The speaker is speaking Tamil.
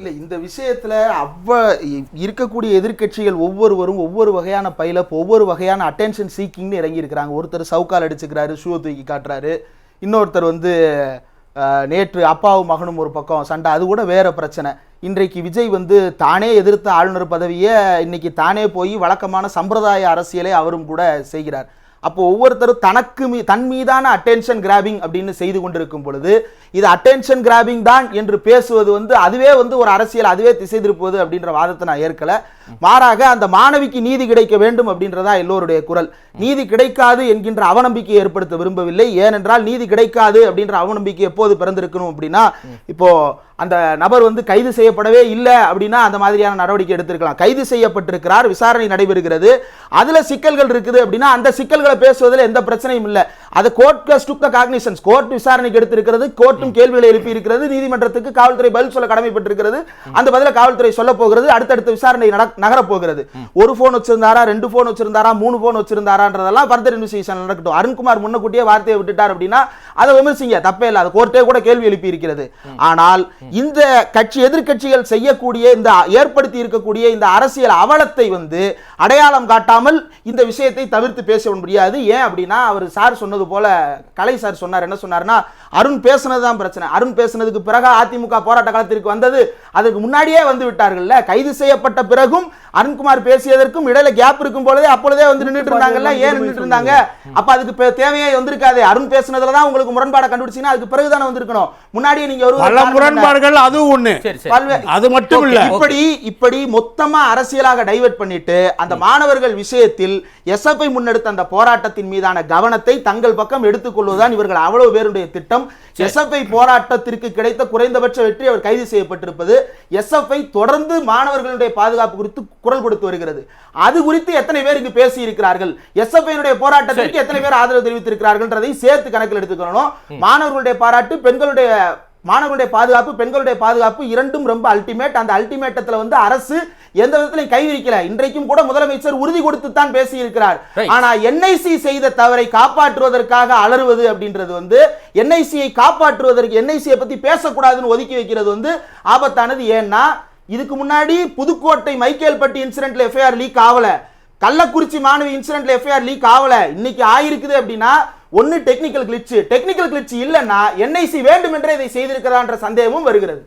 இல்லை, இந்த விஷயத்தில் இருக்கக்கூடிய எதிர்க்கட்சிகள் ஒவ்வொருவரும் ஒவ்வொரு வகையான பைலப், ஒவ்வொரு வகையான அட்டென்ஷன் சீக்கிங்னு இறங்கி இருக்கிறாங்க. ஒருத்தர் சவுக்கால் அடிச்சுக்கிறாரு, ஷூ தூக்கி காட்டுறாரு. இன்னொருத்தர் நேற்று அப்பாவும் மகனும் ஒரு பக்கம் சண்டை, அது கூட வேற பிரச்சனை. இன்றைக்கு விஜய் தானே எதிர்த்த ஆளுநர் பதவியை இன்னைக்கு தானே போய் வழக்கமான சம்பிரதாய அரசியலை அவரும் கூட செய்கிறார். அப்போ ஒவ்வொருத்தரும் தன் மீதான அட்டென்ஷன் கிராபிங் அப்படின்னு செய்து கொண்டிருக்கும் பொழுது இது அட்டென்ஷன் கிராபிங் தான் என்று பேசுவது அதுவே ஒரு அரசியல், அதுவே திசை திருப்புவது அப்படின்ற வாதத்தை நான் ஏற்கல. மாறாக அந்த மாணவிக்கு நீதி கிடைக்க வேண்டும் அப்படின்றதா எல்லோருடைய குரல். நீதி கிடைக்காது என்கின்ற அவநம்பிக்கையை ஏற்படுத்த விரும்பவில்லை. ஏனென்றால் நீதி கிடைக்காது அப்படின்ற அவநம்பிக்கை எப்போது பிறந்திருக்கணும் அப்படின்னா, இப்போ அந்த நபர் கைது செய்யப்படவே இல்லை அப்படின்னா அந்த மாதிரியான நடவடிக்கை எடுத்திருக்கலாம். கைது செய்யப்பட்டிருக்கிறார், விசாரணை நடைபெறுகிறது, அதுல சிக்கல்கள் இருக்குது அப்படின்னா அந்த சிக்கல்களை பேசுவதில் எந்த பிரச்சனையும் இல்லை. அது கோர்ட் டுக் த காக்னிசன்ஸ், கோர்ட் விசாரணைக்கு எடுத்திருக்கிறது, கோர்ட்டும் கேள்விகளை எழுப்பி இருக்கிறது, நீதிமன்றத்துக்கு காவல்துறை பதில் சொல்ல கடமைப்பட்டிருக்கிறது, அந்த பதில காவல்துறை சொல்ல போகிறது, அடுத்தடுத்த விசாரணை நகர போகிறது. ஒரு போன் வச்சிருந்தாரா, 2 போன் வச்சிருந்தாரா, 3 போன் வச்சிருந்தாரான்றதெல்லாம் ஃபர்தர் இன்வெஸ்டிகேஷன் நடக்கட்டும். அருண்குமார் முன்னக்கூட்டியே வார்த்தையை விட்டுட்டார் அப்படின்னா அதை விமர்சிங்க, தப்பே இல்லை, அது கோர்ட்டே கூட கேள்வி எழுப்பி இருக்கிறது. ஆனால் இந்த எதிர்க்கட்சிகள் செய்யக்கூடிய இந்த ஏற்படுத்தி இருக்கக்கூடிய இந்த அரசியல் அவலத்தை அடையாளம் காட்டாமல் இந்த விஷயத்தை தவிர்த்து பேச முடியாது. ஏன் அப்படின்னா அவர் சார் சொன்னது போல, கலை சார் சொன்னார், என்ன சொன்னார்னா அருண் பேசுனதுதான் பிரச்சனை. அருண் பேசுனதுக்கு பிறகு அதிமுக போராட்ட காலத்திற்கு வந்தது, அதுக்கு முன்னாடியே விட்டார்கள்ல. கைது செய்யப்பட்ட பிறகும் அருண்குமார் பேசியதற்கும் இடையில கேப் இருக்கும் பொழுதே அப்பொழுதே நின்றுட்டு இருந்தாங்கல்ல. ஏன் நின்றுட்டு இருந்தாங்க? அப்ப அதுக்கு தேவையே வந்திருக்காது. அருண் பேசுனதுல தான் உங்களுக்கு முரண்பாடை கண்டுபிடிச்சீங்கன்னா அதுக்கு பிறகுதானே வந்திருக்கணும். முன்னாடியே நீங்க ஒரு முரண்பாடுகள் அது ஒண்ணு, அது மட்டும் இல்ல. இப்படி மொத்தமா அரசியலாக டைவர்ட் பண்ணிட்டு அந்த மாணவர்கள் விஷயத்தில் எஸ்எஃப்ஐ முன்னெடுத்த அந்த போராட்டத்தின் மீதான கவனத்தை தங்கள் பக்கம் எடுத்துக்கொள்வதுதான் இவர்கள் அவ்வளவு பேருடைய திட்டம். எஸ்எஃப்ஐ போராட்டத்திற்கு கிடைத்த குறைந்தபட்ச வெற்றி அவர் கைது செய்யப்பட்டிருப்பது. எஸ்எஃப்ஐ தொடர்ந்து மாணவர்களுடைய பாதுகாப்பு குறித்து குரல் கொடுத்து வருகிறது. அது குறித்து எத்தனை பேர் இங்கு பேசி இருக்கிறார்கள், எஸ்எஃப்ஐ போராட்டத்திற்கு எத்தனை பேர் ஆதரவு தெரிவித்திருக்கிறார்கள் சேர்த்து கணக்கில் எடுத்துக்கணும். மாணவர்களுடைய பாராட்டு, மாணவர்களுடைய பாதுகாப்பு, பெண்களுடைய பாதுகாப்பு இரண்டும் ரொம்ப அல்டிமேட். அந்த அல்டிமேட்டத்துல அரசு எந்த விதத்திலையும் கைவிரிக்கல. இன்றைக்கும் கூட முதலமைச்சர் உறுதி கொடுத்து தான் பேசி இருக்கிறார். ஆனா என்ஐசி செய்த தவறை காப்பாற்றுவதற்காக அலறுவது அப்படின்றது என்ஐசியை காப்பாற்றுவதற்கு, என்ஐசியை பத்தி பேசக்கூடாதுன்னு ஒதுக்கி வைக்கிறது ஆபத்தானது. ஏன்னா இதுக்கு முன்னாடி புதுக்கோட்டை மைக்கேல்பட்டி இன்சிடென்ட்ல எஃப்ஐஆர் லீக் ஆகல, கள்ளக்குறிச்சி மாணவி இன்சிடென்ட்ல எஃப்ஐஆர் லீக் ஆகல. இன்னைக்கு ஆயிருக்குது அப்படின்னா ஒன்னு டெக்னிக்கல் கிளிட்ச் இல்லைன்னா என்ஐசி வேண்டும் என்றே இதை செய்திருக்கிறான்ற சந்தேகமும் வருகிறது.